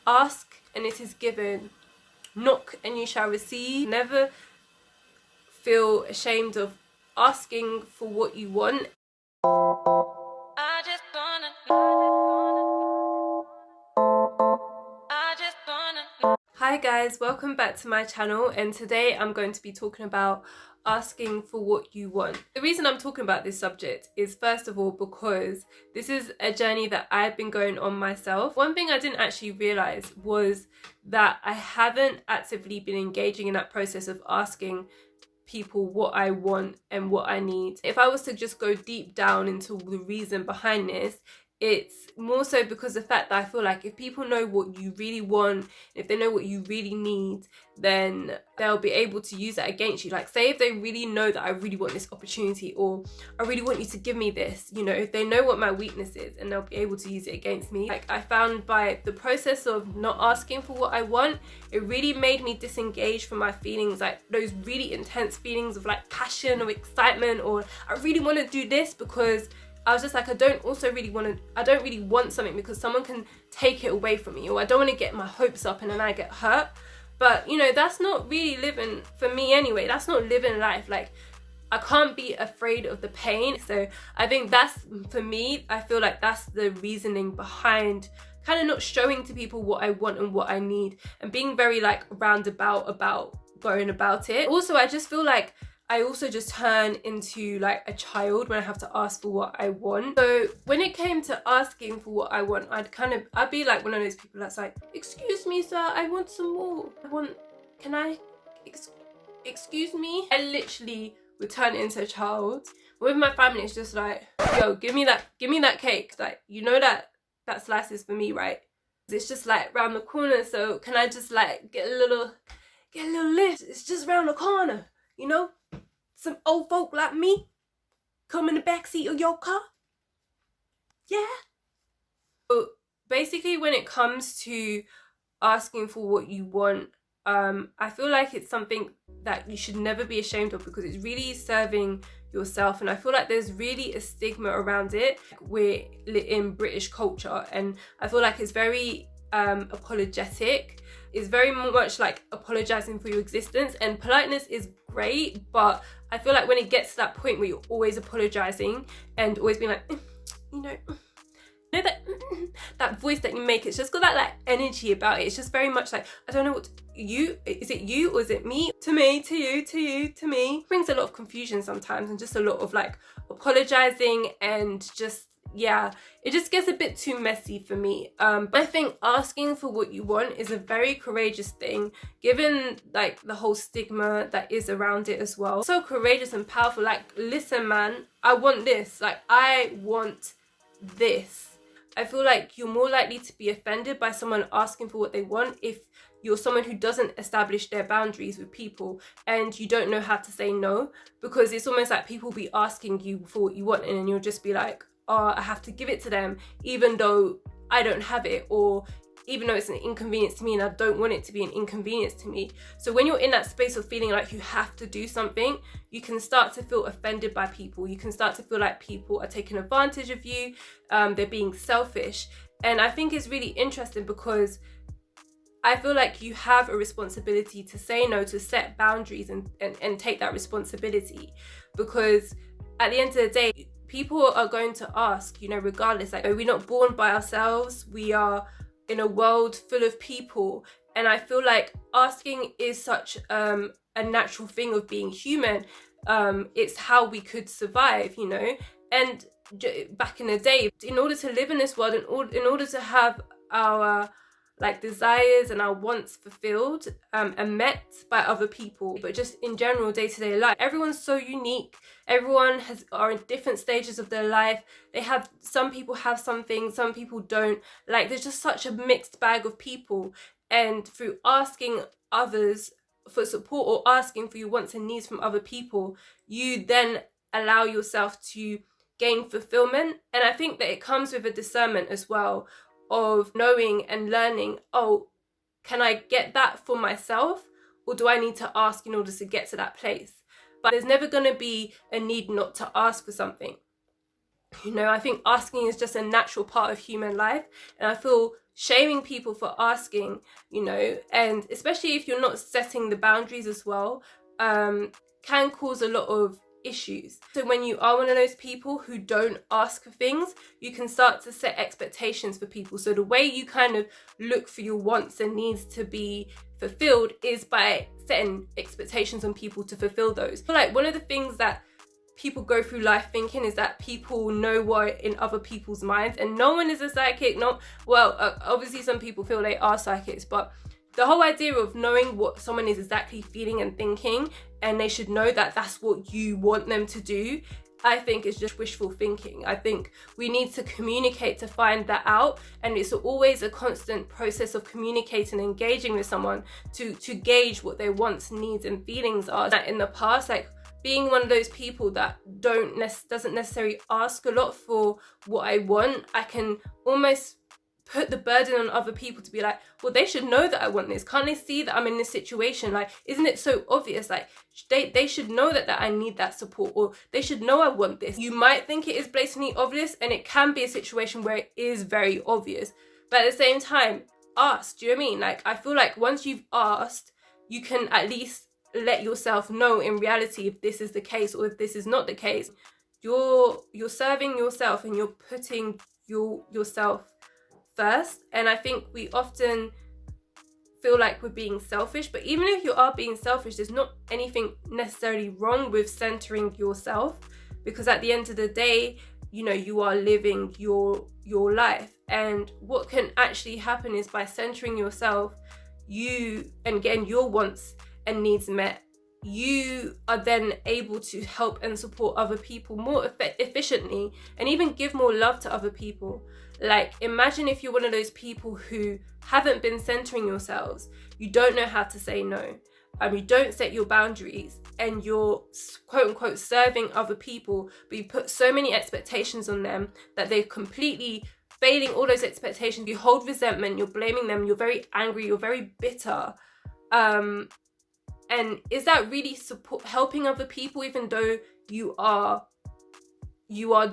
Ask and it is given. Knock and you shall receive. Never feel ashamed of asking for what you want. Hi guys, welcome back to my channel, and today I'm going to be talking about asking for what you want. The reason I'm talking about this subject is, first of all, because this is a journey that I've been going on myself. One thing I didn't actually realise was that I haven't actively been engaging in that process of asking people what I want and what I need. If I was to just go deep down into the reason behind this, it's more so because of the fact that I feel like if people know what you really want, if they know what you really need, then they'll be able to use that against you. Like, say if they really know that I really want this opportunity, or I really want you to give me this, you know, if they know what my weakness is, and they'll be able to use it against me. Like, I found by the process of not asking for what I want, it really made me disengage from my feelings, like those really intense feelings of like passion or excitement, or I really want to do this, because I was just like, I don't really want something because someone can take it away from me, or I don't want to get my hopes up and then I get hurt. But you know, that's not really living, for me anyway, that's not living life. Like, I can't be afraid of the pain. So I think that's, for me, I feel like that's the reasoning behind kind of not showing to people what I want and what I need, and being very like roundabout about going about it. Also, I just feel like I also just turn into like a child when I have to ask for what I want. So when it came to asking for what I want, I'd be like one of those people that's like, excuse me sir, I want some more. Excuse me? I literally would turn into a child. With my family, it's just like, yo, give me that cake. Like, you know that slice is for me, right? It's just like round the corner, so can I just like get a little lift? It's just round the corner, you know? Some old folk like me come in the backseat of your car. Yeah. So basically, when it comes to asking for what you want, I feel like it's something that you should never be ashamed of, because it's really serving yourself. And I feel like there's really a stigma around it. We're in British culture, and I feel like it's very apologetic. It's very much like apologizing for your existence, and politeness is great, but I feel like when it gets to that point where you're always apologizing and always being like, you know that voice that you make, it's just got that like energy about it. It's just very much like, I don't know what is it you or is it me? To me, to you, to you, to me. It brings a lot of confusion sometimes, and just a lot of like apologizing, and just, yeah, it just gets a bit too messy for me. I think asking for what you want is a very courageous thing, given like the whole stigma that is around it as well. So courageous and powerful. Like, listen man, I want this. Like, I want this. I feel like you're more likely to be offended by someone asking for what they want if you're someone who doesn't establish their boundaries with people and you don't know how to say no, because it's almost like people be asking you for what you want, and then you'll just be like, oh, I have to give it to them even though I don't have it, or even though it's an inconvenience to me and I don't want it to be an inconvenience to me. So when you're in that space of feeling like you have to do something, you can start to feel offended by people. You can start to feel like people are taking advantage of you. They're being selfish. And I think it's really interesting, because I feel like you have a responsibility to say no, to set boundaries and take that responsibility, because at the end of the day, people are going to ask, you know, regardless. Like, we're not born by ourselves. We are in a world full of people, and I feel like asking is such a natural thing of being human. It's how we could survive, you know. And back in the day, in order to live in this world, in order to have our like desires and our wants fulfilled and met by other people, but just in general day-to-day life, everyone's so unique. Everyone are in different stages of their life. Some people have something, some people don't. Like, there's just such a mixed bag of people, and through asking others for support or asking for your wants and needs from other people, you then allow yourself to gain fulfillment. And I think that it comes with a discernment as well, of knowing and learning, oh, can I get that for myself, or do I need to ask in order to get to that place? But there's never going to be a need not to ask for something. You know, I think asking is just a natural part of human life, and I feel shaming people for asking, you know, and especially if you're not setting the boundaries as well, can cause a lot of issues. So when you are one of those people who don't ask for things, you can start to set expectations for people. So the way you kind of look for your wants and needs to be fulfilled is by setting expectations on people to fulfill those. So like one of the things that people go through life thinking is that people know what in other people's minds, and no one is a psychic. Obviously some people feel they are psychics, but the whole idea of knowing what someone is exactly feeling and thinking, and they should know that that's what you want them to do, I think is just wishful thinking. I think we need to communicate to find that out, and it's always a constant process of communicating and engaging with someone to gauge what their wants, needs and feelings are. That in the past, like being one of those people that doesn't necessarily ask a lot for what I want, I can almost put the burden on other people to be like, well, they should know that I want this. Can't they see that I'm in this situation? Like, isn't it so obvious? Like, they should know that I need that support, or they should know I want this. You might think it is blatantly obvious, and it can be a situation where it is very obvious. But at the same time, ask. Do you know what I mean? Like, I feel like once you've asked, you can at least let yourself know in reality if this is the case or if this is not the case. You're serving yourself, and you're putting yourself first. And I think we often feel like we're being selfish, but even if you are being selfish, there's not anything necessarily wrong with centering yourself, because at the end of the day, you know, you are living your life. And what can actually happen is by centering yourself, and getting your wants and needs met, you are then able to help and support other people more efficiently, and even give more love to other people. Like, imagine if you're one of those people who haven't been centering yourselves, you don't know how to say no, you don't set your boundaries, and you're quote unquote serving other people, but you put so many expectations on them that they're completely failing all those expectations. You hold resentment, you're blaming them, you're very angry, you're very bitter. And is that really helping other people, even though you are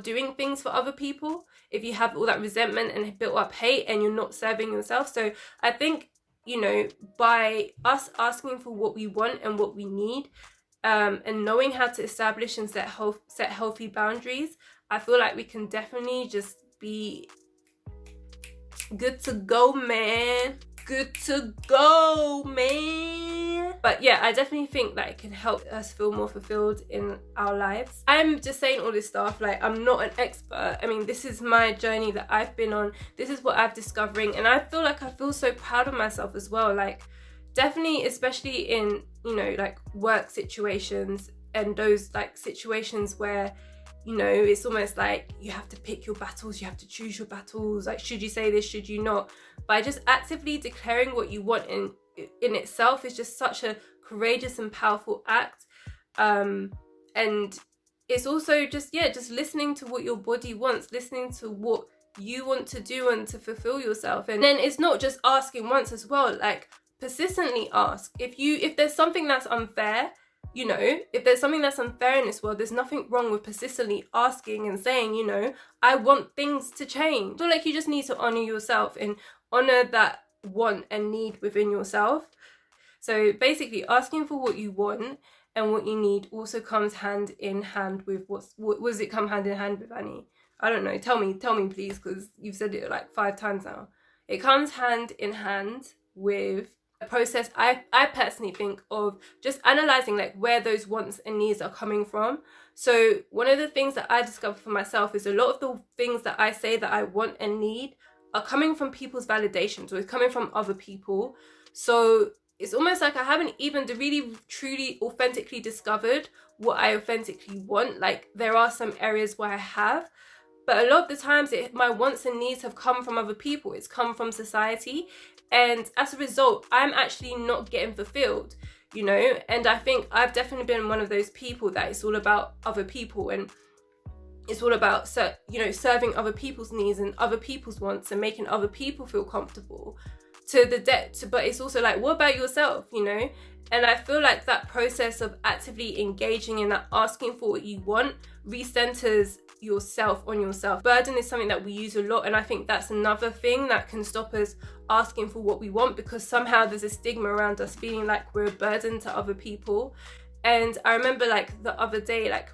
doing things for other people, if you have all that resentment and built up hate and you're not serving yourself? So I think, you know, by us asking for what we want and what we need, and knowing how to establish and set healthy boundaries, I feel like we can definitely just be good to go, man. Good to go, man. But yeah, I definitely think that it can help us feel more fulfilled in our lives. I'm just saying all this stuff, like, I'm not an expert. I mean, this is my journey that I've been on. This is what I'm discovering, and I feel so proud of myself as well. Like, definitely, especially in, you know, like work situations, and those like situations where, you know, it's almost like you have to pick your battles, you have to choose your battles. Like, should you say this, should you not? By just actively declaring what you want in itself is just such a courageous and powerful act. And it's also just listening to what your body wants, listening to what you want to do and to fulfill yourself. And then it's not just asking once as well, like persistently ask. If there's something that's unfair, you know, if there's something that's unfair in this world, there's nothing wrong with persistently asking and saying, you know, I want things to change. I feel like you just need to honor yourself and honor that want and need within yourself. So basically, asking for what you want and what you need also comes hand in hand with what does it come hand in hand with, Annie? I don't know. Tell me please, because you've said it like 5 times now. It comes hand in hand with a process I personally think of just analysing like where those wants and needs are coming from. So one of the things that I discovered for myself is a lot of the things that I say that I want and need are coming from people's validations, or it's coming from other people. So it's almost like I haven't even really truly authentically discovered what I authentically want. Like, there are some areas where I have, but a lot of the times my wants and needs have come from other people. It's come from society, and as a result, I'm actually not getting fulfilled, you know. And I think I've definitely been one of those people that it's all about other people, and it's all about, you know, serving other people's needs and other people's wants and making other people feel comfortable. to the debt, but it's also like, what about yourself, you know? And I feel like that process of actively engaging in that, asking for what you want, recenters yourself on yourself. Burden is something that we use a lot, and I think that's another thing that can stop us asking for what we want, because somehow there's a stigma around us feeling like we're a burden to other people. And I remember like the other day, like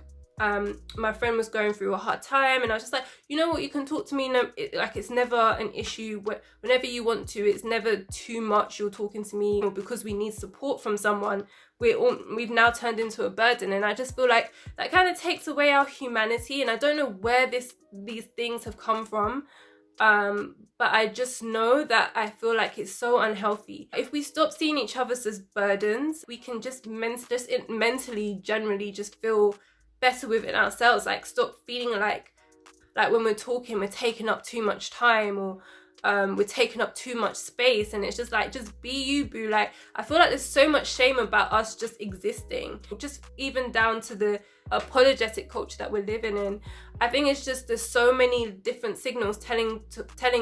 my friend was going through a hard time, and I was just like, you know what, you can talk to me, it's never an issue. Whenever you want to, it's never too much you're talking to me, or because we need support from someone, we've now turned into a burden. And I just feel like that kind of takes away our humanity, and I don't know where these things have come from, but I just know that I feel like it's so unhealthy. If we stop seeing each other as burdens, we can just mentally generally just feel better within ourselves. Like, stop feeling like when we're talking, we're taking up too much time, or we're taking up too much space. And it's just like, just be you, boo. Like, I feel like there's so much shame about us just existing, just even down to the apologetic culture that we're living in. I think it's just, there's so many different signals telling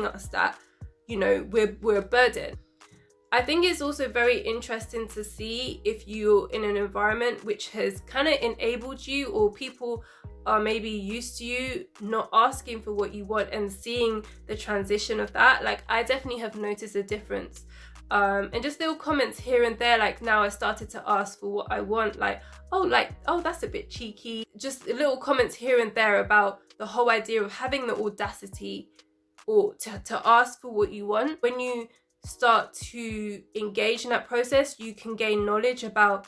us that, you know, we're a burden. I think it's also very interesting to see if you're in an environment which has kind of enabled you, or people are maybe used to you not asking for what you want, and seeing the transition of that. Like, I definitely have noticed a difference. And just little comments here and there, like now I started to ask for what I want, like, oh, that's a bit cheeky. Just little comments here and there about the whole idea of having the audacity or to ask for what you want. When you start to engage in that process, you can gain knowledge about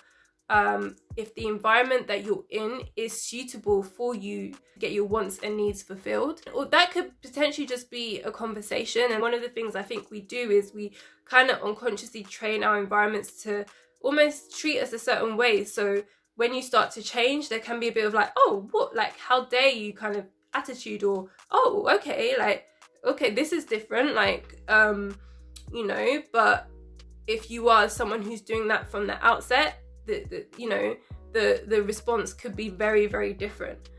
if the environment that you're in is suitable for you to get your wants and needs fulfilled. Or that could potentially just be a conversation. And one of the things I think we do is we kind of unconsciously train our environments to almost treat us a certain way. So when you start to change, there can be a bit of like, oh, what, like, how dare you kind of attitude, or oh, okay, this is different, like, you know. But if you are someone who's doing that from the outset, the response could be very, very different.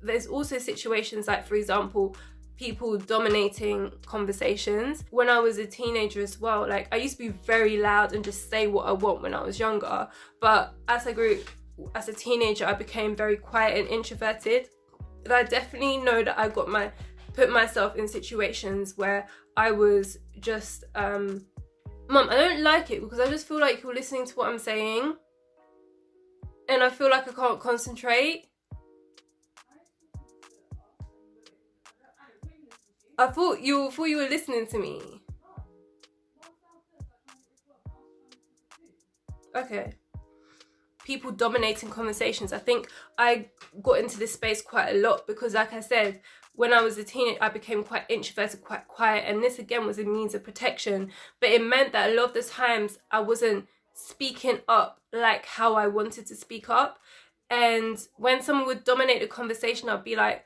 There's also situations like, for example, people dominating conversations. When I was a teenager as well, like, I used to be very loud and just say what I want when I was younger. But as I grew, as a teenager, I became very quiet and introverted. And I definitely know that I put myself in situations where I was just, Mum, I don't like it because I just feel like you're listening to what I'm saying, and I feel like I can't concentrate. I thought you were listening to me. Okay. People dominating conversations. I think I got into this space quite a lot because, like I said, when I was a teenager, I became quite introverted, quite quiet, and this again was a means of protection. But it meant that a lot of the times I wasn't speaking up like how I wanted to speak up. And when someone would dominate the conversation, I'd be like,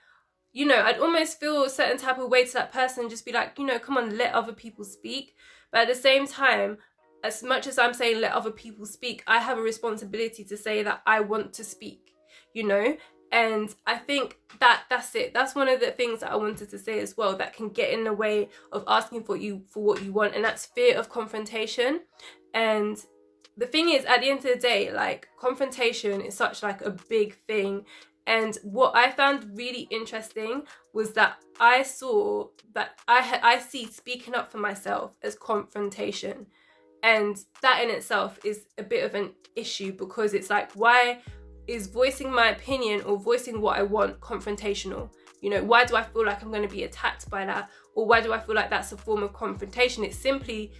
you know, I'd almost feel a certain type of way to that person and just be like, you know, come on, let other people speak. But at the same time, as much as I'm saying let other people speak, I have a responsibility to say that I want to speak, you know? And I think that's it. That's one of the things that I wanted to say as well, that can get in the way of asking for what you want, and that's fear of confrontation. And the thing is, at the end of the day, like, confrontation is such like a big thing. And what I found really interesting was that I saw that I see speaking up for myself as confrontation. And that in itself is a bit of an issue, because it's like, why is voicing my opinion or voicing what I want confrontational? You know, why do I feel like I'm going to be attacked by that? Or why do I feel like that's a form of confrontation? It's simply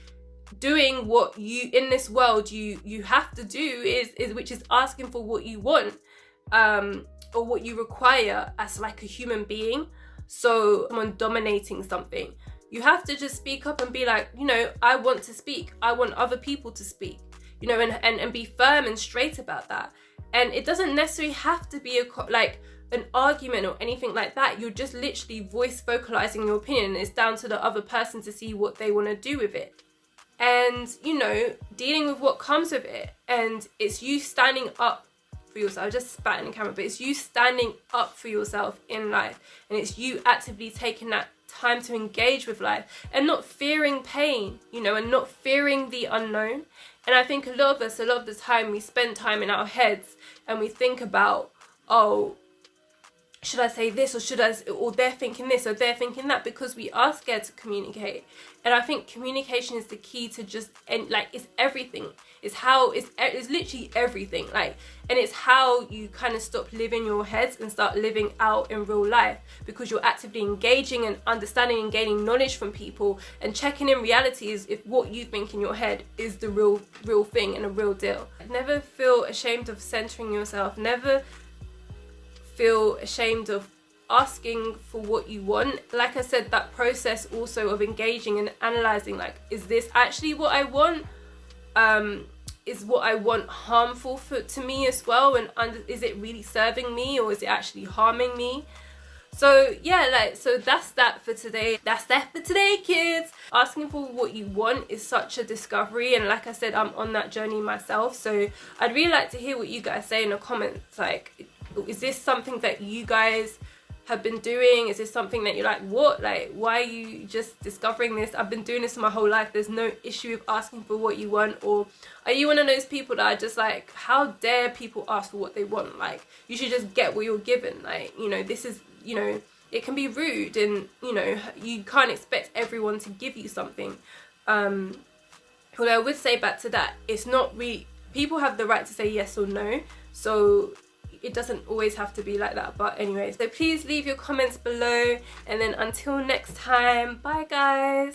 doing what you, in this world, you have to do, is which is asking for what you want, or what you require as like a human being. So someone dominating something, you have to just speak up and be like, you know, I want to speak. I want other people to speak, you know, and be firm and straight about that. And it doesn't necessarily have to be an argument or anything like that. You're just literally vocalizing your opinion. It's down to the other person to see what they want to do with it. And, you know, dealing with what comes with it. And it's you standing up for yourself. I just spat in the camera, but it's you standing up for yourself in life. And it's you actively taking that time to engage with life and not fearing pain, you know, and not fearing the unknown. And I think a lot of us, a lot of the time, we spend time in our heads and we think about, oh, should I say this, or should I, or they're thinking this or they're thinking that, because we are scared to communicate. And I think communication is the key to just, and like, it's everything. It's how, it's literally everything. Like, and it's how you kind of stop living your heads and start living out in real life, because you're actively engaging and understanding and gaining knowledge from people and checking in realities if what you think in your head is the real thing and a real deal. Never feel ashamed of centering yourself. Never feel ashamed of asking for what you want. Like I said, that process also of engaging and analysing, like, is this actually what I want? Is what I want harmful to me as well? And is it really serving me, or is it actually harming me? So yeah, like, so that's that for today. That's that for today, kids. Asking for what you want is such a discovery, and like I said, I'm on that journey myself. So I'd really like to hear what you guys say in the comments. Like, is this something that you guys have been doing? Is this something that you're like, what? Like, why are you just discovering this? I've been doing this my whole life. There's no issue with asking for what you want. Or are you one of those people that are just like, how dare people ask for what they want? Like, you should just get what you're given. Like, you know, this is, you know, it can be rude, and, you know, you can't expect everyone to give you something. Although I would say back to that, it's not really, people have the right to say yes or no. So it doesn't always have to be like that. But anyway, so please leave your comments below, and then until next time, bye guys.